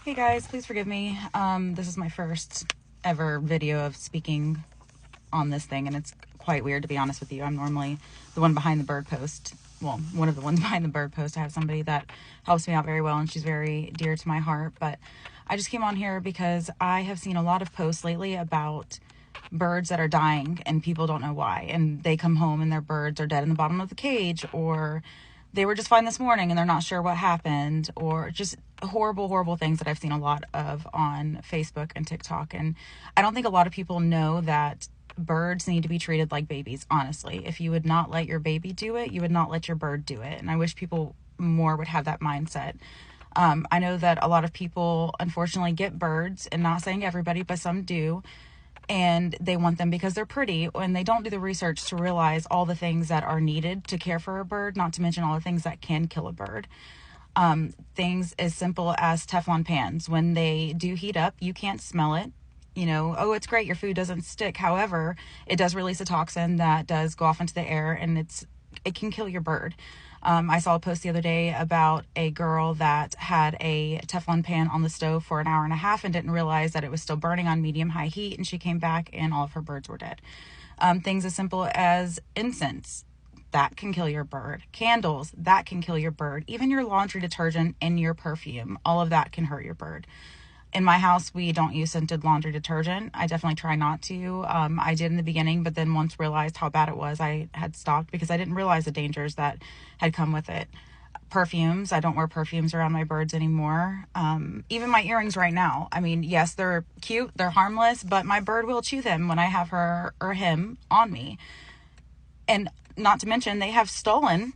Hey guys, please forgive me. This is my first ever video of speaking on this thing, and it's quite weird, to be honest with you. I'm normally the one behind the bird post. Well, one of the ones behind the bird post. I have somebody that helps me out very well, and she's very dear to my heart. But I just came on here because I have seen a lot of posts lately about birds that are dying and people don't know why. And they come home and their birds are dead in the bottom of the cage, or they were just fine this morning and they're not sure what happened, or just horrible things that I've seen a lot of on Facebook and TikTok. And I don't think a lot of people know that birds need to be treated like babies, honestly. If you would not let your baby do it, you would not let your bird do it. And I wish people more would have that mindset. I know that a lot of people unfortunately get birds, and not saying everybody, but some do, and they want them because they're pretty, and they don't do the research to realize all the things that are needed to care for a bird, not to mention all the things that can kill a bird. Things as simple as Teflon pans. When they do heat up, you can't smell it. You know, oh, it's great, your food doesn't stick. However, it does release a toxin that does go off into the air, and it can kill your bird. I saw a post the other day about a girl that had a Teflon pan on the stove for an hour and a half and didn't realize that it was still burning on medium-high heat, and she came back and all of her birds were dead. Things as simple as incense, that can kill your bird. Candles, that can kill your bird. Even your laundry detergent and your perfume, all of that can hurt your bird. In my house, we don't use scented laundry detergent. I definitely try not to. I did in the beginning, but then once realized how bad it was, I had stopped because I didn't realize the dangers that had come with it. Perfumes, I don't wear perfumes around my birds anymore. Even my earrings right now. I mean, yes, they're cute, they're harmless, but my bird will chew them when I have her or him on me. And not to mention, they have stolen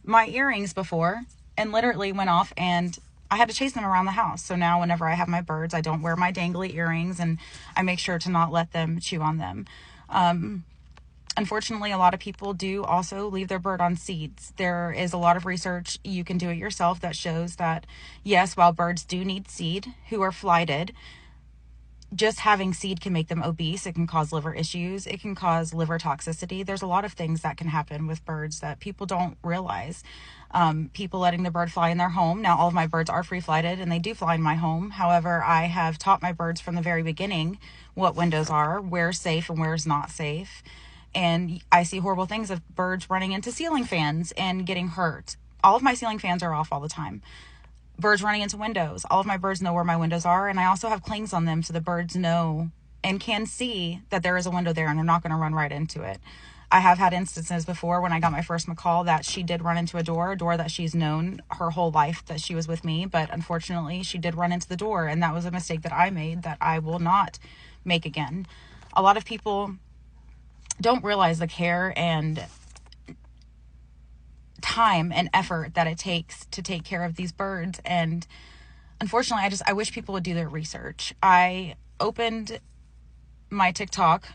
my earrings before and literally went off, and I had to chase them around the house. So now whenever I have my birds, I don't wear my dangly earrings, and I make sure to not let them chew on them. Unfortunately, a lot of people do also leave their bird on seeds. There is a lot of research, you can do it yourself, that shows that yes, while birds do need seed who are flighted, just having seed can make them obese. It can cause liver issues. It can cause liver toxicity. There's a lot of things that can happen with birds that people don't realize. People letting the bird fly in their home. Now, all of my birds are free flighted and they do fly in my home. However, I have taught my birds from the very beginning what windows are, where's safe and where's not safe. And I see horrible things of birds running into ceiling fans and getting hurt. All of my ceiling fans are off all the time. Birds running into windows. All of my birds know where my windows are, and I also have clings on them so the birds know and can see that there is a window there and they're not going to run right into it. I have had instances before when I got my first macaw that she did run into a door that she's known her whole life that she was with me, but unfortunately she did run into the door, and that was a mistake that I made that I will not make again. A lot of people don't realize the care and time and effort that it takes to take care of these birds. And unfortunately, I wish people would do their research. I opened my TikTok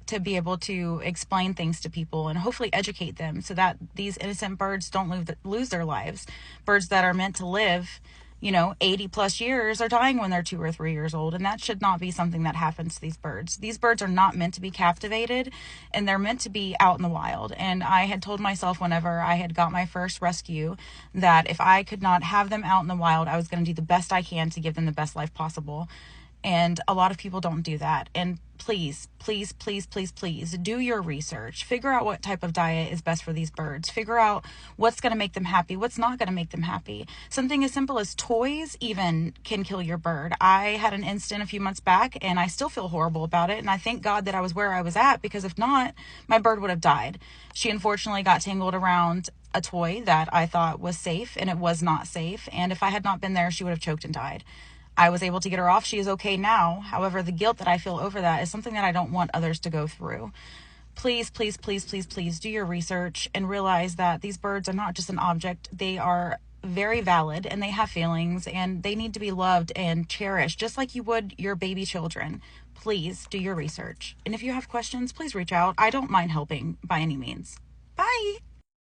to be able to explain things to people and hopefully educate them so that these innocent birds don't lose their lives. Birds that are meant to live, 80 plus years are dying when they're 2 or 3 years old. And that should not be something that happens to these birds. These birds are not meant to be captivated, and they're meant to be out in the wild. And I had told myself whenever I had got my first rescue that if I could not have them out in the wild, I was going to do the best I can to give them the best life possible. And a lot of people don't do that. And please do your research. Figure out what type of diet is best for these birds. Figure out what's going to make them happy, what's not going to make them happy. Something as simple as toys even can kill your bird. I had an incident a few months back, and I still feel horrible about it. And I thank God that I was where I was at, because if not, my bird would have died. She unfortunately got tangled around a toy that I thought was safe, and it was not safe. And if I had not been there, she would have choked and died. I was able to get her off. She is okay now. However, the guilt that I feel over that is something that I don't want others to go through. Please do your research and realize that these birds are not just an object. They are very valid, and they have feelings, and they need to be loved and cherished just like you would your baby children. Please do your research. And if you have questions, please reach out. I don't mind helping by any means. Bye.